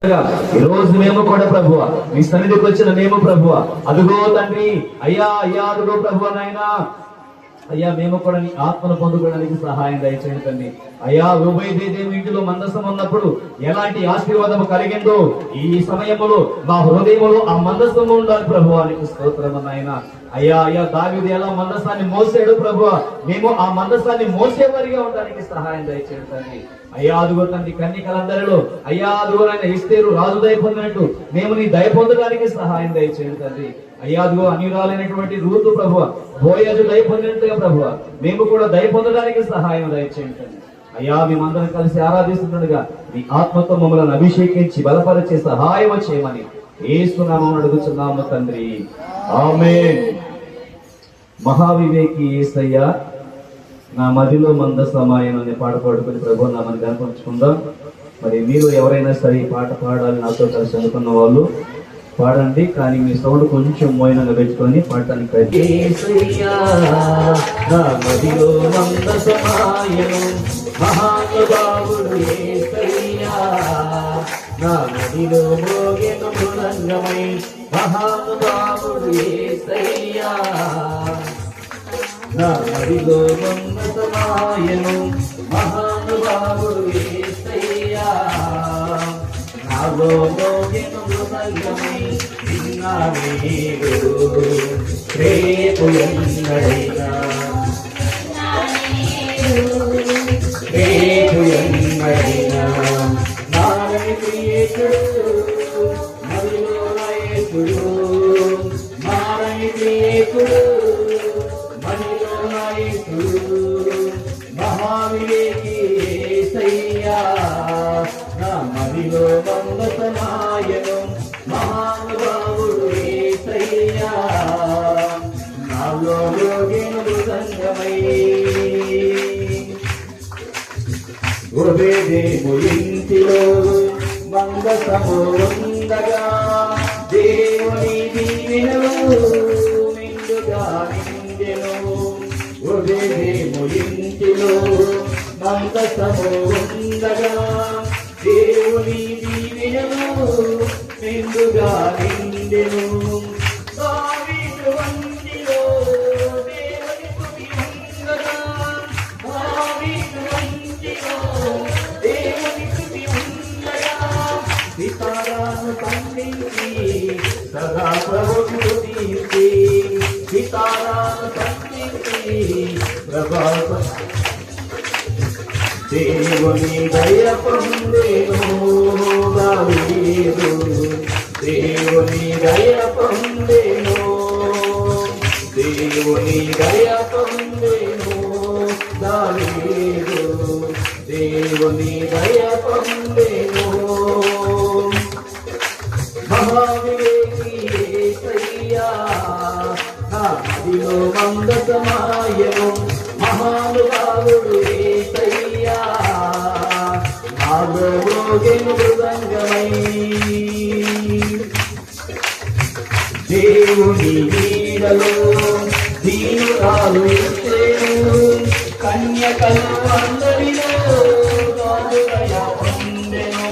ఈ రోజు మేము కూడా ప్రభువ మీ సన్నిధికి వచ్చిన మేము ప్రభువ అదుగో తండ్రి అయ్యా అయ్యా అదుగో ప్రభువ నాయనా అయ్యా మేము కూడా నీ ఆత్మను పొందుకోవడానికి సహాయం దయచేయండి తండ్రి. అయ్యా ఉభయదేవి ఇంటిలో మందసం ఉన్నప్పుడు ఎలాంటి ఆశీర్వాదం కలిగిందో ఈ సమయంలో మా హృదయంలో ఆ మందసం ఉండాలి ప్రభువానికి స్తోత్రం నాయనా. అయ్యా అయ్యా దావీదు ఎలా మందసాన్ని మోసాడు ప్రభువ, మేము ఆ మందసాన్ని మోసేవారిగా ఉండడానికి సహాయం దయచేయండి తండ్రి. అయ్యా అదుగో తండ్రి కన్యకలందరిలో అయ్యా అదుగో ఆయన ఎస్తేరు రాజు దయ పొందినట్టు మేము నీ దయ పొందడానికి సహాయం దయచేయండి తండ్రి. అయ్యా అదుగో అన్యురాలైనటువంటి రూతు ప్రభువ బోయజు దయ పొందినట్టుగా ప్రభువ మేము కూడా దయ పొందడానికి సహాయం దయచేయండి తండ్రి. అయ్యా మేమందరం కలిసి ఆరాధిస్తుండగా మీ ఆత్మతో మమ్మల్ని అభిషేకించి బలపరిచే సహాయం చేయమని యేసునామమున అడుగుచున్నాము తండ్రి, ఆమేన్. మహావివేకి యేసయ్యా నా మదిలో మందసమాయను అనే పాట పాడుకుని ప్రభు నామని కనపరుచుకుందాం. మరి మీరు ఎవరైనా సరే ఈ పాట పాడాలి నాతో కలిసి అనుకున్న వాళ్ళు పాడండి, కానీ మీ సౌండ్ కొంచెం మోయనంగా పెట్టుకొని పాడటానికి యేసయ్యా నా మదిలో మందసమాయను మహానుభావుడు యేసయ్యా నా మదిలో మోగెను మృదంగమై మహానుభావుడు యేసయ్యా నా మదిలో మందసమాయను మహానుభావుడు యేసయ్యా నాలో మోగెను మృదంగమై విన్నాడు రేపు ఎన్నడైనా రేపు ఎన్నడైనా నారని ప్రియేతుడు మదిలో నాయకుడు నారని ప్రియేతుడు మదిలో నాయకుడు మహావివేకి యేసయ్యా నా మదిలో మందసమాయను మహానుభావుడు యేసయ్యా నాలో యోగిను మృదంగమై ఉభయదేవు ఇంటిలో మందసము ఉండగా దేవుని దీవెనలు నిండుగా నిండెను. ఉభయదేవు ఇంటిలో మందసము ఉండగా దేవుని దీవెనలు నిండుగా నిండెను. దావీదు వంటిలో దేవుని స్తుతి ఉండగా దావీదు వంటిలో దేవుని స్తుతి ఉండగా సితారాను సంధించి సదా ప్రభువు స్తుతించి సితారాను సంధించి ప్రభావ దేవుని దయ పొందెను దావీదు దేవుని దయ పొందెను దేవుని దయ పొందెను దావీదు దేవుని దయ పొందెను. మహావివేకి యేసయ్యా నా మదిలో మందసమాయను మహానుభావుడు యేసయ్యా నాలో మోగెను మృదంగమై దేవుని నీడలో దీనురాలు ఎస్తేరు కన్యకలు అందరిలో రాజు దయ పొందెను.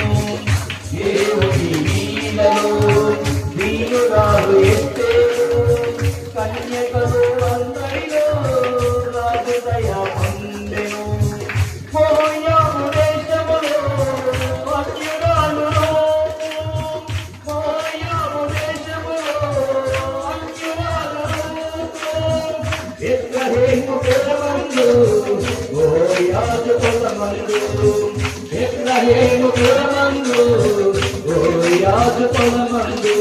దేవుని నీడలో దీనురాలు ఎస్తేరు కన్యకలు అందరిలో రాజు దయ పొందెను. మోయాబు దేశములో అన్యురాలును మోయాబు దేశములో అన్యురాలును ఎఫ్రాయిము పురమందు ఓ యాజకులమందు ఎఫ్రాయిము పురమందు ఓ యాజకులమందు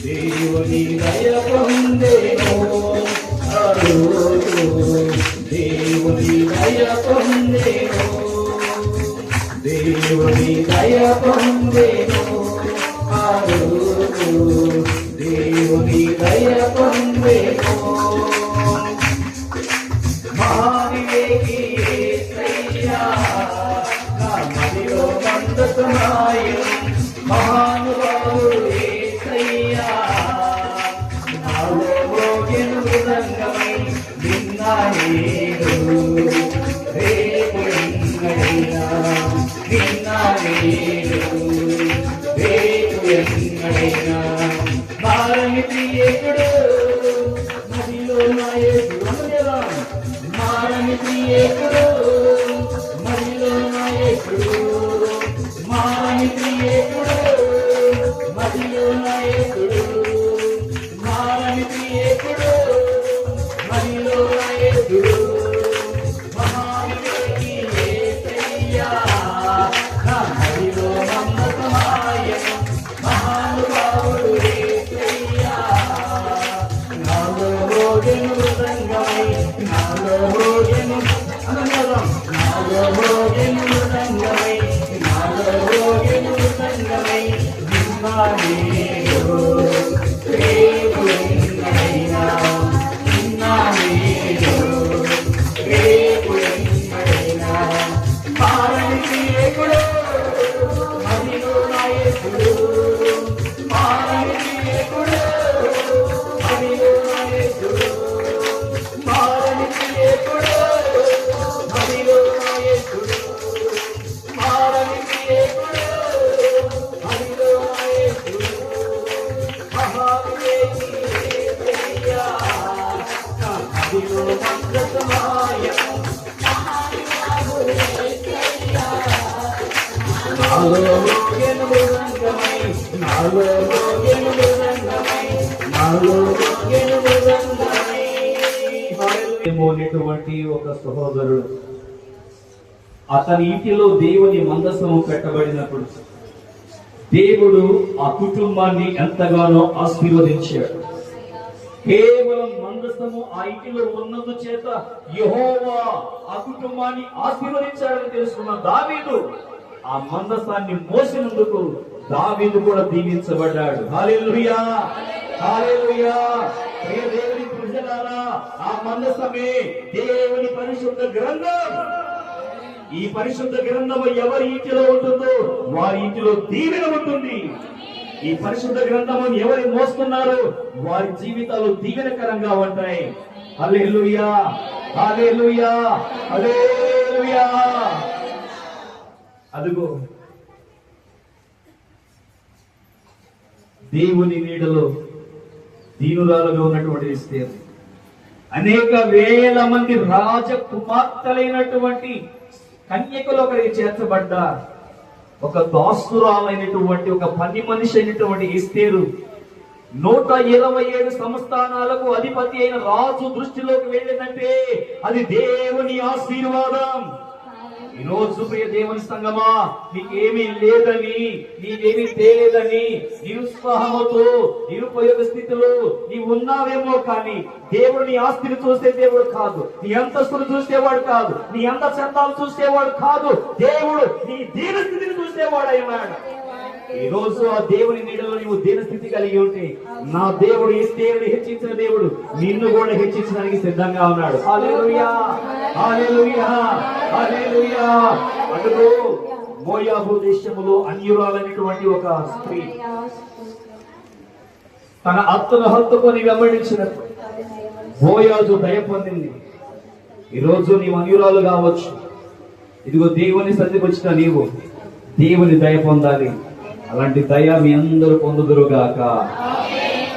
దేవుని దయ పొందెను. దేవుని దయ పొందెను దేవుని దయ పొందెను దేవుని దయ పొందెను. మహావివేకి యేసయ్యా నా మదిలో మందసమాయను మహానుభావుడు యేసయ్యా నాలో మోగెను మృదంగమై విన్నాడు రేపు ఎన్నడైనా విన్నాడు ఎన్నడైనా మారని ప్రియేకుడు మదిలో నా యేసుడు అందరూ మారని ప్రియేకుడు మదిలో నా యేసుడు మారని ప్రియేకుడు మదిలో నా యేసుడు మారని ప్రియేకుడు మదిలో నా యేసుడు అనేటువంటి ఒక సహోదరుడు అతని ఇంటిలో దేవుని మందసము పెట్టబడినప్పుడు దేవుడు ఆ కుటుంబాన్ని ఎంతగానో ఆశీర్వదించాడు. కేవలం మందసము ఆ ఇంటిలో ఉన్నందు చేత యెహోవా ఆ కుటుంబాన్ని ఆశీర్వదించాడని తెలుసుకున్న దావీదు ఆ మందసాన్ని మోసినందుకు దావీదు కూడా దీవించబడ్డాడు. హల్లెలూయా, హల్లెలూయా. ప్రియ దేవుని ప్రజలారా, ఆ మందసమే దేవుని పరిశుద్ధ గ్రంథం. ఈ పరిశుద్ధ గ్రంథము ఎవరి ఇంటిలో ఉంటుందో వారి ఇంటిలో దీవెన ఉంటుంది. ఈ పరిశుద్ధ గ్రంథము ఎవరి మోస్తున్నారో వారి జీవితాలు దీవెనకరంగా ఉంటాయి. హల్లెలూయా, హల్లెలూయా, హల్లెలూయా. అదుగో దేవుని నీడలో దీనురాలుగా ఉన్నటువంటి ఎస్తేరు అనేక వేల మంది రాజకుమార్తెలైనటువంటి కన్యకలు ఒకరికి చేర్చబడ్డ ఒక దాసురాలైనటువంటి ఒక పని మనిషి అయినటువంటి ఎస్తేరు 127 సంస్థానాలకు అధిపతి అయిన రాజు దృష్టిలోకి వెళ్ళిందంటే అది దేవుని ఆశీర్వాదం. ఈ రోజు ప్రియ దేవుని సంగమా, నీకేమీ లేదని, నీకేమీ తెలియదని, నిరుత్సాహంతో నిరుపయోగ స్థితిలో నీవు ఉన్నావేమో, కానీ దేవుడు నీ ఆస్తిని చూసే దేవుడు కాదు, నీ అంతస్తును చూసేవాడు కాదు, నీ అంత చందాలు చూసేవాడు కాదు. దేవుడు నీ దీన స్థితిని చూసేవాడు అన్నాడు. ఈ రోజు ఆ దేవుని నీడలో నీవు దీన స్థితి కలిగి ఉంటే నా దేవుడు ఎస్తేరుని హెచ్చించిన దేవుడు నిన్ను కూడా హెచ్చించడానికి సిద్ధంగా ఉన్నాడు. హల్లెలూయా, హల్లెలూయా, హల్లెలూయా. అటులో మోయాబు దేశములో అన్యురాలైనటువంటి ఒక స్త్రీ తన అత్తను హత్తుకొని వెంబడించినప్పుడు బోయాజు దయ పొందింది. ఈ రోజు నీవు అన్యురాలు కావచ్చు, ఇదిగో దేవుని సన్నిధికి వచ్చిన నీవు దేవుని దయ పొందాలి. అలాంటి దయ మీ అందరూ పొందుదురుగాక.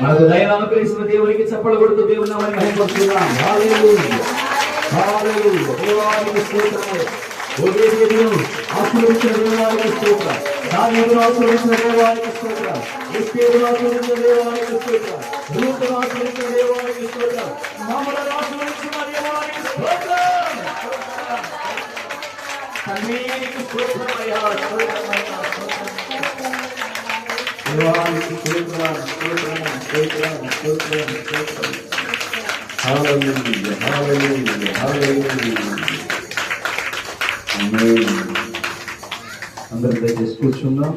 మనకు దయను అనుగ్రహిస్తున్న దేవునికి చప్పట్లు కొడుతూ దేవుని నామాన్ని మహిమపరుస్తున్నాం. హల్లెలూయా, హల్లెలూయా. దేవానికి స్తోత్రము. ఆశీర్వదించిన దేవానికి స్తోత్రం. దావీదును ఆశీర్వదించిన దేవానికి స్తోత్రం. ఎస్తేరును ఆశీర్వదించిన దేవానికి స్తోత్రం. రూతును ఆశీర్వదించిన దేవానికి స్తోత్రం. మమ్మలను ఆశీర్వదించిన దేవానికి స్తోత్రం. తండ్రికి స్తోత్రమయ్యా, స్తోత్రమయ్యా, దేవానికి స్తోత్రం, స్తోత్రం, స్తోత్రం, స్తోత్రం, స్తోత్రం. హల్లెలూయా, హల్లెలూయా, హల్లెలూయా. ఆమేన్. అందరం దయచేసి కూర్చుందాం.